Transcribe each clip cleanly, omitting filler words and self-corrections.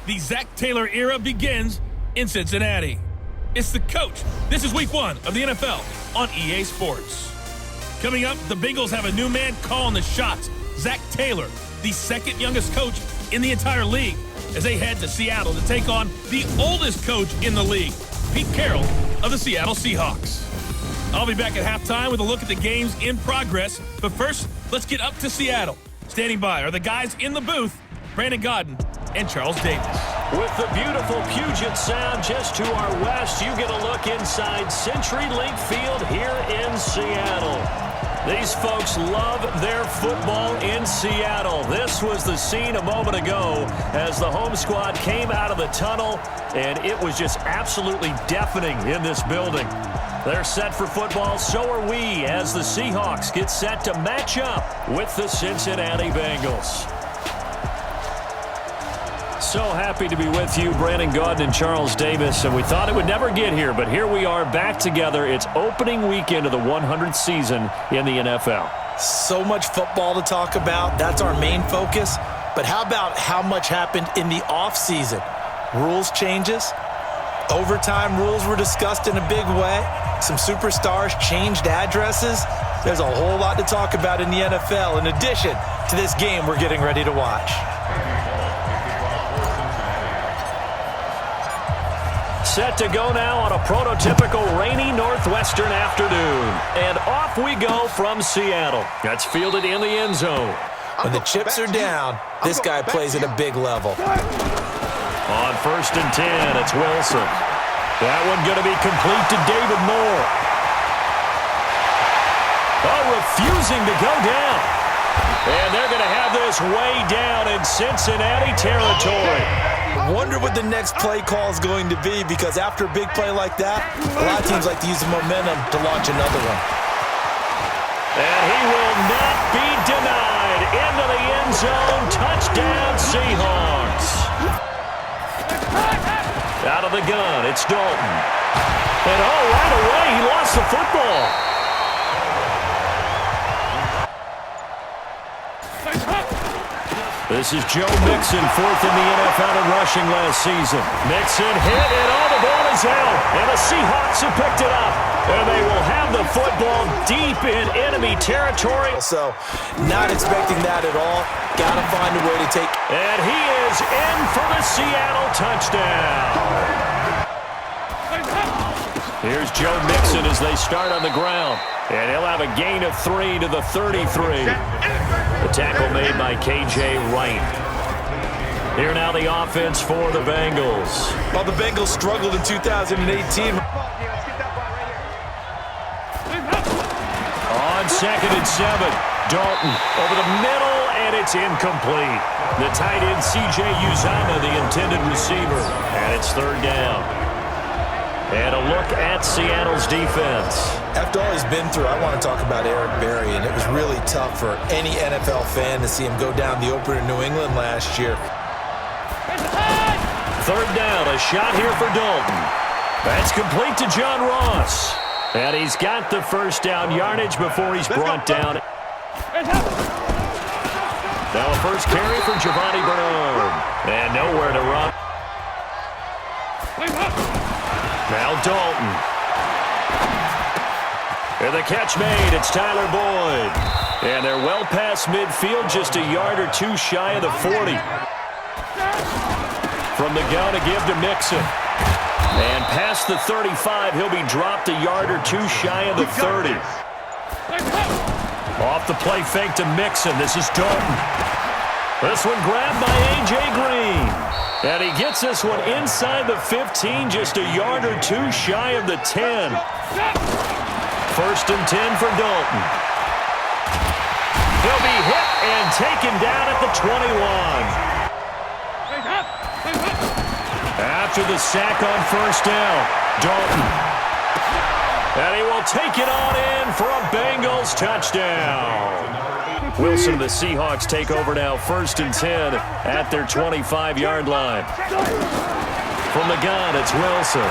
The Zac Taylor era begins in Cincinnati. It's the coach. This is week 1 of the NFL on EA Sports. Coming up, the Bengals have a new man calling the shots. Zac Taylor, the second youngest coach in the entire league, as they head to Seattle to take on the oldest coach in the league, Pete Carroll of the Seattle Seahawks. I'll be back at halftime with a look at the games in progress. But first, let's get up to Seattle. Standing by are the guys in the booth, Brandon Gaudin and Charles Davis. With the beautiful Puget Sound just to our west, you get a look inside CenturyLink Field here in Seattle. These folks love their football in Seattle. This was the scene a moment ago as the home squad came out of the tunnel, and it was just absolutely deafening in this building. They're set for football, so are we, as the Seahawks get set to match up with the Cincinnati Bengals. So happy to be with you, Brandon Gaudin and Charles Davis, and we thought it would never get here, but here we are back together. It's opening weekend of the 100th season in the NFL. So much football to talk about. That's our main focus. But how about how much happened in the offseason? Rules changes. Overtime rules were discussed in a big way. Some superstars changed addresses. There's a whole lot to talk about in the NFL, in addition to this game we're getting ready to watch. Set to go now on a prototypical rainy northwestern afternoon. And off we go from Seattle. That's fielded in the end zone. When the chips are down, this guy plays at a big level. On 1st and 10, it's Wilson. That one going to be complete to David Moore. Oh, refusing to go down. And they're going to have this way down in Cincinnati territory. I wonder what the next play call is going to be, because after a big play like that, a lot of teams like to use the momentum to launch another one. And he will not be denied. Into the end zone. Touchdown, Seahawks. Out of the gun, it's Dalton. And right away, he lost the football. This is Joe Mixon, 4th in the NFL in rushing last season. Mixon hit, and the ball is out. And the Seahawks have picked it up. And they will have the football deep in enemy territory. So, not expecting that at all. Got to find a way to take. And he is in for the Seattle touchdown. Here's Joe Mixon as they start on the ground. And he'll have a gain of 3 to the 33. The tackle made by K.J. Wright. Here now the offense for the Bengals. Well, the Bengals struggled in 2018. On 2nd and 7, Dalton over the middle, and it's incomplete. The tight end C.J. Uzomah, the intended receiver, and it's 3rd down. And a look at Seattle's defense. After all he's been through, I want to talk about Eric Berry, and it was really tough for any NFL fan to see him go down the opener in New England last year. 3rd down, a shot here for Dalton. That's complete to John Ross. And he's got the 1st down yardage before he's brought down. Now a first carry for Giovanni Bernard. And nowhere to run. Now Dalton. And the catch made. It's Tyler Boyd. And they're well past midfield, just a yard or 2 shy of the 40. From the gun to give to Mixon. And past the 35, he'll be dropped a yard or 2 shy of the 30. Off the play fake to Mixon. This is Dalton. This one grabbed by A.J. Green. And he gets this one inside the 15, just a yard or 2 shy of the 10. 1st and 10 for Dalton. He'll be hit and taken down at the 21. After the sack on 1st down, Dalton. And he will take it on in for a Bengals touchdown. Wilson and the Seahawks take over now, 1st and 10 at their 25-yard line. From the gun, it's Wilson.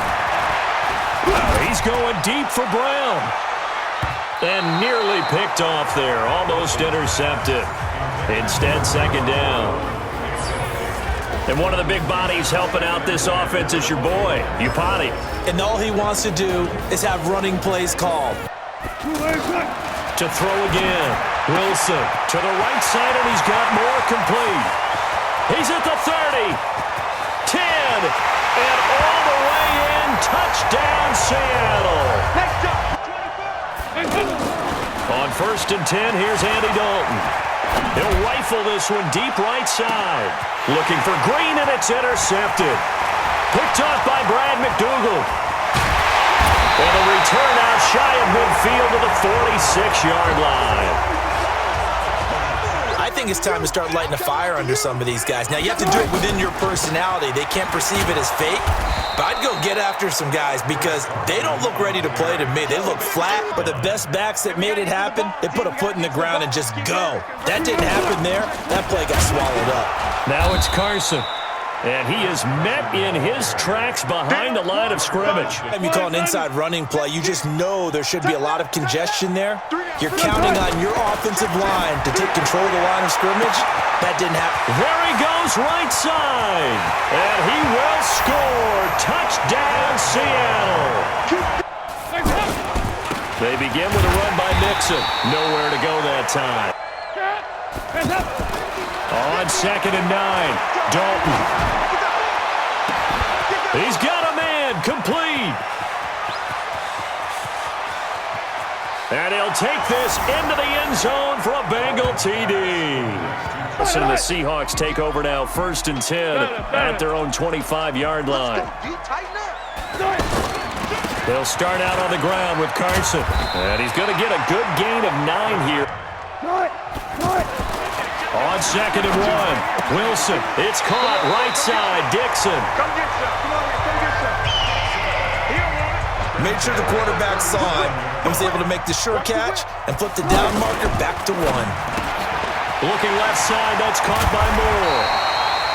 He's going deep for Brown. And nearly picked off there, almost intercepted. Instead, 2nd down. And one of the big bodies helping out this offense is your boy, Upati. And all he wants to do is have running plays called. To throw again. Wilson to the right side, and he's got more complete. He's at the 30. 10. And all the way in. Touchdown, Seattle. On 1st and 10, here's Andy Dalton. He'll rifle this one deep right side. Looking for Green, and it's intercepted. Picked off by Brad McDougal. And a return out shy of midfield to the 46-yard line. I think it's time to start lighting a fire under some of these guys. Now, you have to do it within your personality. They can't perceive it as fake. But I'd go get after some guys because they don't look ready to play to me. They look flat, but the best backs that made it happen, they put a foot in the ground and just go. That didn't happen there. That play got swallowed up. Now it's Carson. And he is met in his tracks behind the line of scrimmage. If you call an inside running play, you just know there should be a lot of congestion there. You're counting on your offensive line to take control of the line of scrimmage. That didn't happen. There he goes right side. And he will score. Touchdown, Seattle. They begin with a run by Mixon. Nowhere to go that time. On 2nd and 9, Dalton. He's got a man, complete. And he'll take this into the end zone for a Bengal TD. So the Seahawks take over now, 1st and 10 at their own 25-yard line. They'll start out on the ground with Carson. And he's going to get a good gain of 9 here. On 2nd and 1, Wilson. It's caught right side, Dixon. Made sure the quarterback saw him. He was able to make the sure catch and flip the down marker back to 1. Looking left side, that's caught by Moore.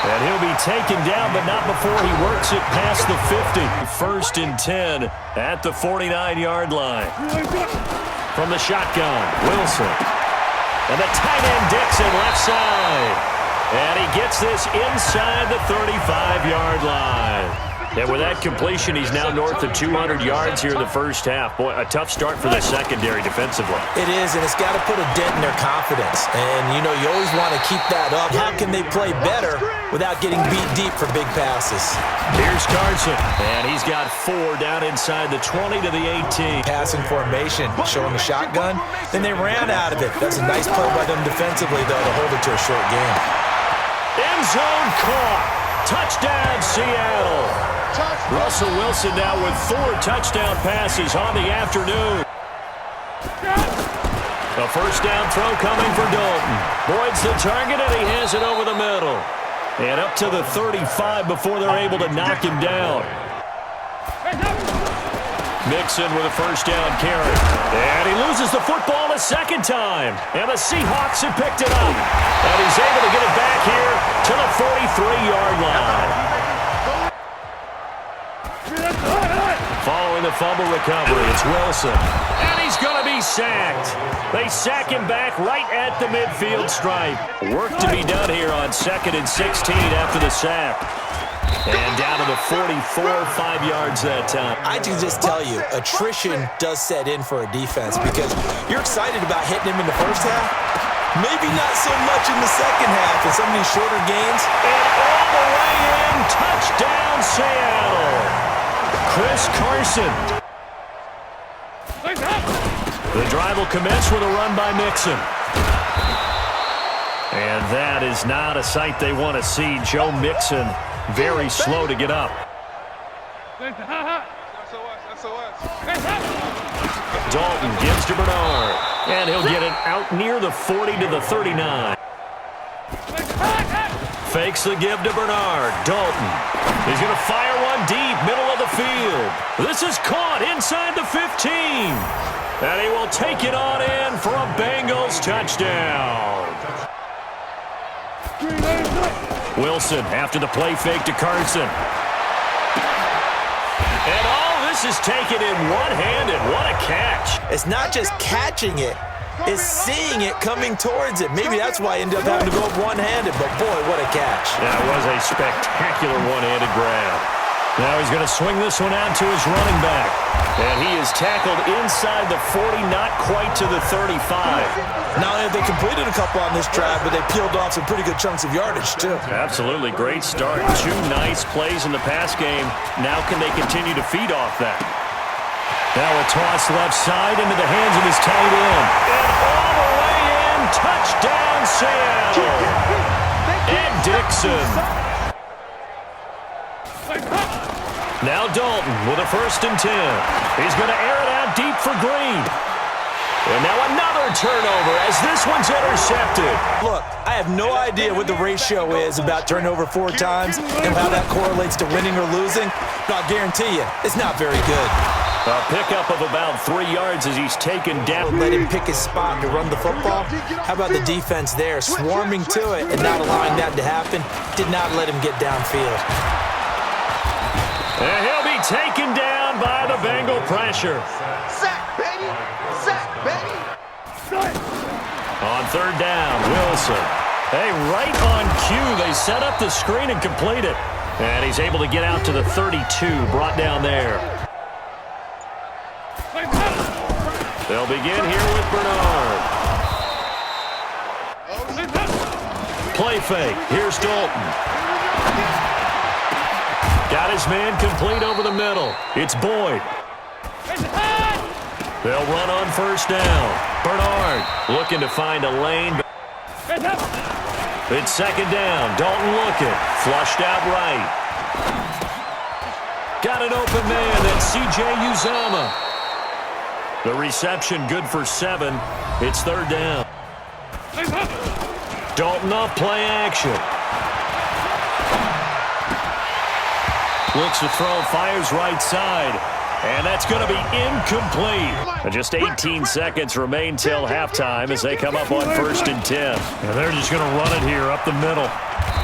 And he'll be taken down, but not before he works it past the 50. 1st and 10 at the 49-yard line. From the shotgun, Wilson. And the tight end, Dixon, left side. And he gets this inside the 35-yard line. And with that completion, he's now north of 200 yards here in the first half. Boy, a tough start for the secondary defensively. It is, and it's got to put a dent in their confidence. And, you know, you always want to keep that up. How can they play better without getting beat deep for big passes? Here's Carson, and he's got 4 down inside the 20 to the 18. Passing formation, showing the shotgun. Then they ran out of it. That's a nice play by them defensively, though, to hold it to a short game. End zone caught. Touchdown, Seattle. Russell Wilson now with 4 touchdown passes on the afternoon. A first down throw coming for Dalton. Boyd's the target, and he has it over the middle. And up to the 35 before they're able to knock him down. Mixon with a first down carry. And he loses the football a second time. And the Seahawks have picked it up. And he's able to get it back here to the 43-yard line. Following the fumble recovery, it's Wilson. And he's going to be sacked. They sack him back right at the midfield stripe. Work to be done here on 2nd and 16 after the sack. And down to the 44, 5 yards that time. I can just tell you, attrition does set in for a defense because you're excited about hitting him in the first half. Maybe not so much in the second half in some of these shorter games. And all the way in, touchdown Seattle. Chris Carson. The drive will commence with a run by Mixon. And that is not a sight they want to see. Joe Mixon very slow to get up. Dalton gives to Bernard. And he'll get it out near the 40 to the 39. Fakes the give to Bernard. Dalton. He's going to fire one deep, middle of the field. This is caught inside the 15. And he will take it on in for a Bengals touchdown. Wilson after the play fake to Carson. And all this is taken in one-handed. What a catch. It's not just catching it. is seeing it coming towards it. Maybe that's why he ended up having to go one-handed, but boy, what a catch. That was a spectacular one-handed grab. Now he's going to swing this one out to his running back. And he is tackled inside the 40, not quite to the 35. Not only have they completed a couple on this drive, but they peeled off some pretty good chunks of yardage, too. Absolutely. Great start. 2 nice plays in the pass game. Now can they continue to feed off that? Now a toss left side into the hands of his tight end. And all the way in. Touchdown, Seattle. And Dixon. Now Dalton with a 1st and 10. He's going to air it out deep for Green. And now another turnover as this one's intercepted. Look, I have no idea what the ratio is about turnover 4 times and how that correlates to winning or losing, but I'll guarantee you, it's not very good. A pickup of about 3 yards as he's taken down. Let him pick his spot to run the football. How about the defense there, swarming to it and not allowing that to happen? Did not let him get downfield. And he'll be taken down by the Bengal pressure. Sack, baby! Sack, baby! On 3rd down, Wilson. Hey, right on cue, they set up the screen and complete it. And he's able to get out to the 32, brought down there. They'll begin here with Bernard. Play fake. Here's Dalton. Got his man complete over the middle. It's Boyd. They'll run on 1st down. Bernard looking to find a lane. It's 2nd down. Dalton looking. Flushed out right. Got an open man. That's C.J. Uzomah. The reception good for 7. It's 3rd down. Dalton off play action. Looks to throw, fires right side. And that's going to be incomplete. And just 18 seconds remain till halftime as they come up on 1st and 10. And they're just going to run it here up the middle.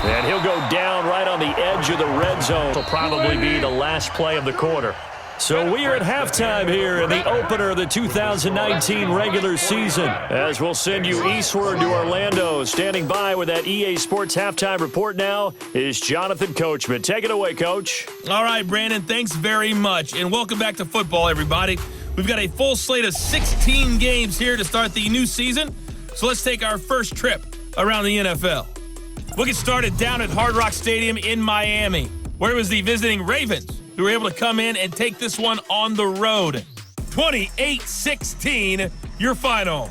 And he'll go down right on the edge of the red zone. It'll probably be the last play of the quarter. So we are at halftime here in the opener of the 2019 regular season. As we'll send you eastward to Orlando. Standing by with that EA Sports halftime report now is Jonathan Coachman. Take it away, Coach. All right, Brandon, thanks very much. And welcome back to football, everybody. We've got a full slate of 16 games here to start the new season. So let's take our first trip around the NFL. We'll get started down at Hard Rock Stadium in Miami, where it was the visiting Ravens who were able to come in and take this one on the road. 28-16, your final.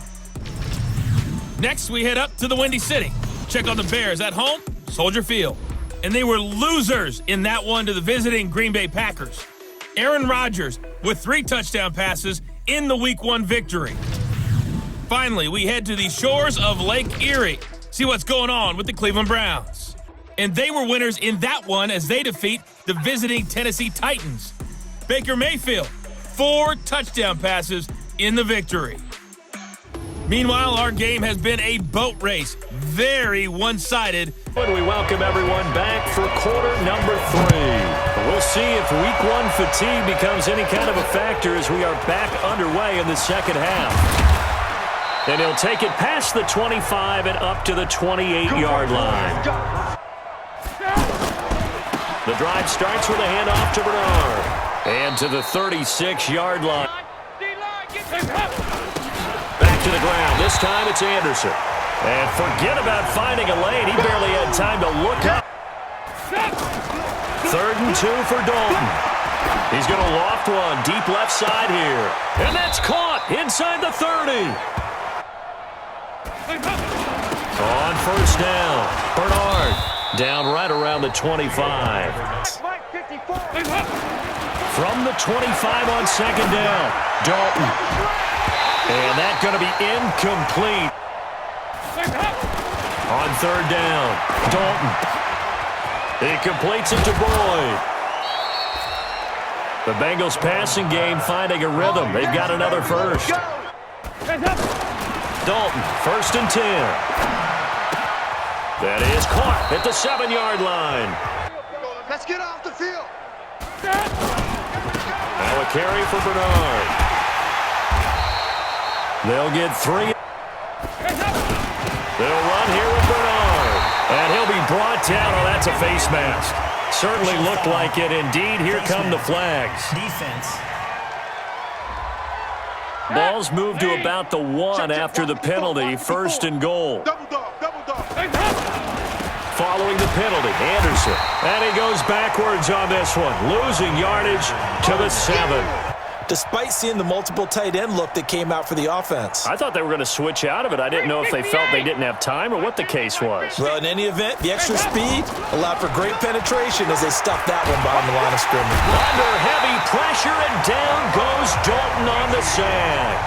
Next, we head up to the Windy City. Check on the Bears at home, Soldier Field. And they were losers in that one to the visiting Green Bay Packers. Aaron Rodgers with 3 touchdown passes in the Week 1 victory. Finally, we head to the shores of Lake Erie. See what's going on with the Cleveland Browns. And they were winners in that one as they defeat the visiting Tennessee Titans. Baker Mayfield, 4 touchdown passes in the victory. Meanwhile, our game has been a boat race. Very one-sided. And we welcome everyone back for quarter number 3. We'll see if Week 1 fatigue becomes any kind of a factor as we are back underway in the second half. And he'll take it past the 25 and up to the 28-yard line. The drive starts with a handoff to Bernard. And to the 36-yard line. Back to the ground. This time it's Anderson. And forget about finding a lane. He barely had time to look up. 3rd and 2 for Dalton. He's going to loft one deep left side here. And that's caught inside the 30. On 1st down, Bernard. Down right around the 25. From the 25 on 2nd down, Dalton. And that's going to be incomplete. On 3rd down, Dalton. He completes it to Boyd. The Bengals passing game finding a rhythm. They've got another first. Dalton, 1st and 10. That is caught at the 7-yard line. Let's get off the field. Now a carry for Bernard. They'll get 3. They'll run here with Bernard. And he'll be brought down. Oh, that's a face mask. Certainly looked like it. Indeed, here come the flags. Defense. Ball's moved to about the 1 after the penalty. First and goal. Following the penalty, Anderson. And he goes backwards on this one. Losing yardage to the 7. Despite seeing the multiple tight end look that came out for the offense. I thought they were going to switch out of it. I didn't know if they felt they didn't have time or what the case was. Well, in any event, the extra speed allowed for great penetration as they stuffed that one behind the line of scrimmage. Under heavy pressure, and down goes Dalton on the sack.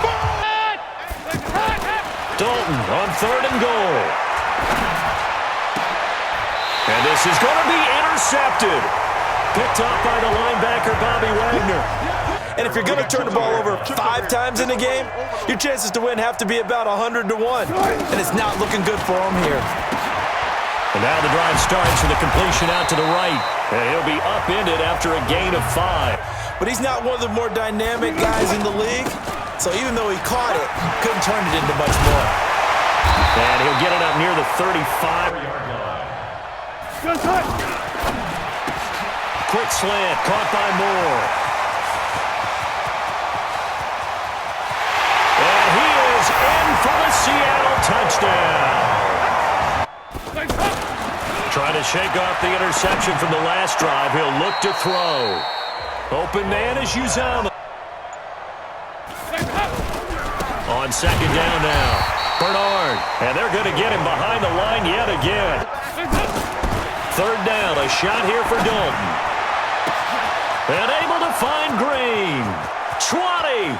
Dalton on 3rd and goal. And this is going to be intercepted. Picked up by the linebacker, Bobby Wagner. And if you're going to turn the ball over 5 times in a game, your chances to win have to be about 100 to 1. And it's not looking good for him here. And now the drive starts with a completion out to the right. And he'll be upended after a gain of 5. But he's not one of the more dynamic guys in the league. So even though he caught it, couldn't turn it into much more. And he'll get it up near the 35-yard line. Quick slant, caught by Moore. And he is in for the Seattle touchdown. Trying to shake off the interception from the last drive. He'll look to throw. Open man is Uzama. On 2nd down now. Bernard. And they're going to get him behind the line yet again. 3rd down, a shot here for Dalton. And able to find Green. 20.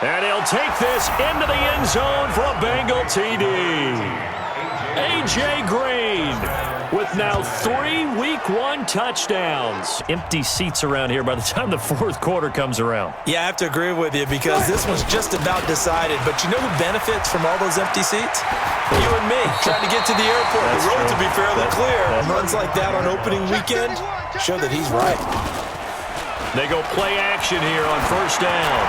And he'll take this into the end zone for a Bengal TD. A.J. Green with now 3 Week 1 touchdowns. Empty seats around here by the time the 4th quarter comes around. Yeah, I have to agree with you because this one's just about decided. But you know who benefits from all those empty seats? You and me, trying to get to the airport. That's the road true. to be fairly clear. That's Runs like that on opening weekend show that he's right. They go play action here on 1st down.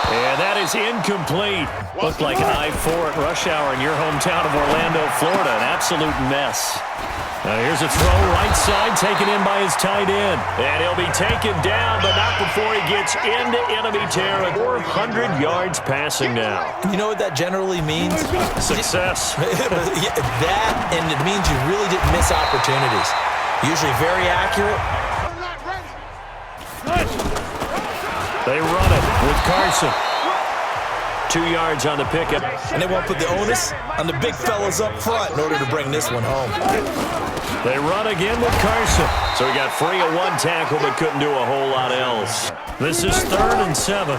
And that is incomplete. Looked like an I-4 at rush hour in your hometown of Orlando, Florida. An absolute mess. Now here's a throw right side taken in by his tight end. And he'll be taken down, but not before he gets into enemy territory. 400 yards passing now. You know what that generally means? Success. Yeah, that, and it means you really didn't miss opportunities. Usually very accurate. They run it with Carson. 2 yards on the pickup. And they won't put the onus on the big fellas up front in order to bring this one home. They run again with Carson. So he got free of 1 tackle but couldn't do a whole lot else. This is 3rd and 7.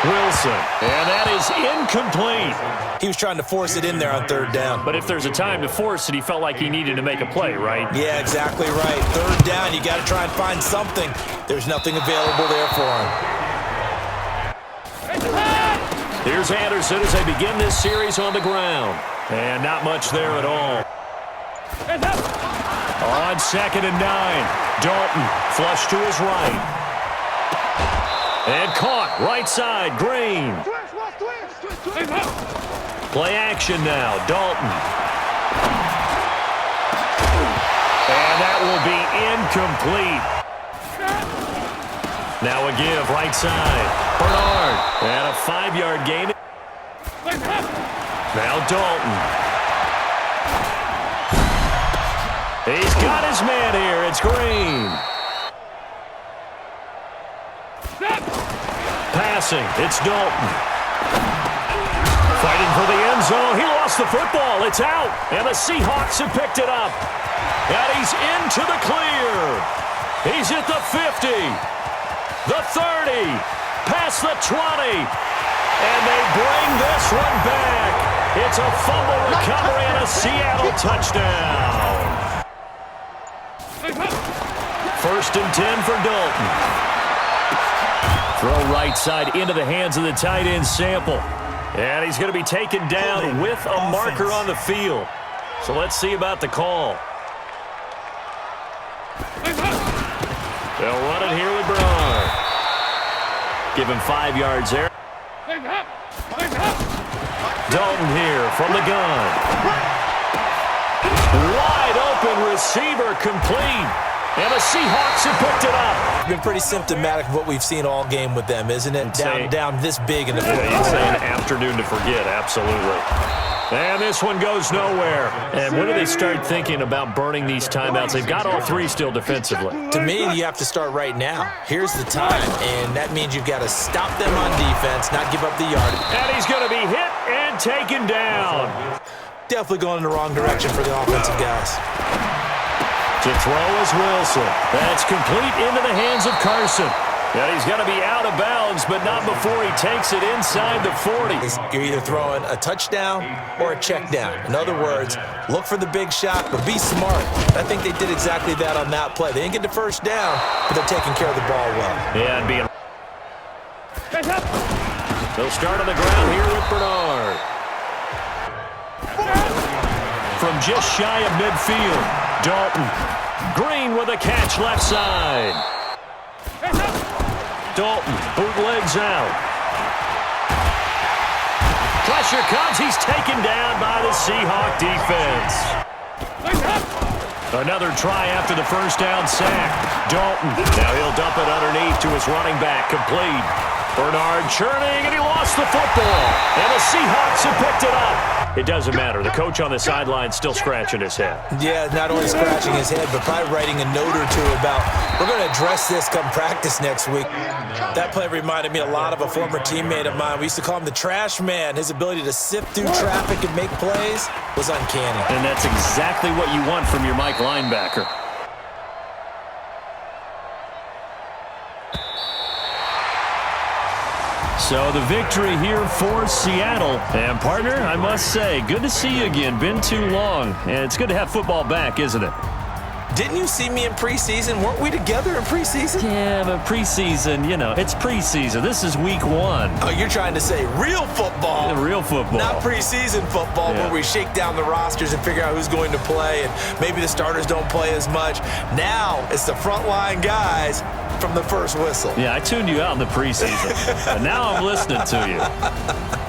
Wilson. And that is incomplete. He was trying to force it in there on 3rd down. But if there's a time to force it, he felt like he needed to make a play, right? Yeah, exactly right. 3rd down, you got to try and find something. There's nothing available there for him. Here's Anderson as they begin this series on the ground. And not much there at all. On 2nd and 9. Dalton flush to his right. And caught right side, Green. Play action now, Dalton. And that will be incomplete. Now a give, right side. Bernard. And a 5-yard gain. Now Dalton. He's got his man here. It's Green. Passing. It's Dalton. Fighting for the end zone. He lost the football. It's out. And the Seahawks have picked it up. And he's into the clear. He's at the 50. The 30. Past the 20. And they bring this one back. It's a fumble recovery and a Seattle touchdown. 1st and 10 for Dalton. Throw right side into the hands of the tight end Sample. And he's going to be taken down with a marker on the field. So let's see about the call. They'll run it here with Bernard. Give him 5 yards there. Dalton here from the gun. Wide open receiver complete. And the Seahawks have picked it up. It's been pretty symptomatic of what we've seen all game with them, isn't it? Down this big in the football. Yeah, you'd say an afternoon to forget, absolutely. And this one goes nowhere. And when do they start thinking about burning these timeouts? They've got all three still defensively. To me, you have to start right now. Here's the time, and that means you've got to stop them on defense, not give up the yardage. And he's going to be hit and taken down. Definitely going in the wrong direction for the offensive guys. To throw is Wilson. That's complete into the hands of Carson. Yeah, he's going to be out of bounds, but not before he takes it inside the 40. You're either throwing a touchdown or a check down. In other words, look for the big shot, but be smart. I think they did exactly that on that play. They didn't get the first down, but they're taking care of the ball well. Yeah, and being... They'll start on the ground here with Bernard. From just shy of midfield, Dalton. Green with a catch left side. Dalton bootlegs out. Pressure comes. He's taken down by the Seahawk defense. Another try after the first down sack. Dalton. Now he'll dump it underneath to his running back. Complete. Bernard churning, and he lost the football. And the Seahawks have picked it up. It doesn't matter. The coach on the sideline still scratching his head. Yeah, not only scratching his head, but probably writing a note or two about, we're going to address this come practice next week. That play reminded me a lot of a former teammate of mine. We used to call him the trash man. His ability to sift through traffic and make plays was uncanny. And that's exactly what you want from your Mike linebacker. So the victory here for Seattle. And partner, I must say, good to see you again. Been too long. And it's good to have football back, isn't it? Didn't you see me in preseason? Weren't we together in preseason? Yeah, but preseason, you know, it's preseason. This is week one. Oh, you're trying to say real football. Yeah, real football. Not preseason football where we shake down the rosters and figure out who's going to play, and maybe the starters don't play as much. Now it's the frontline guys from the first whistle. Yeah, I tuned you out in the preseason. But now I'm listening to you.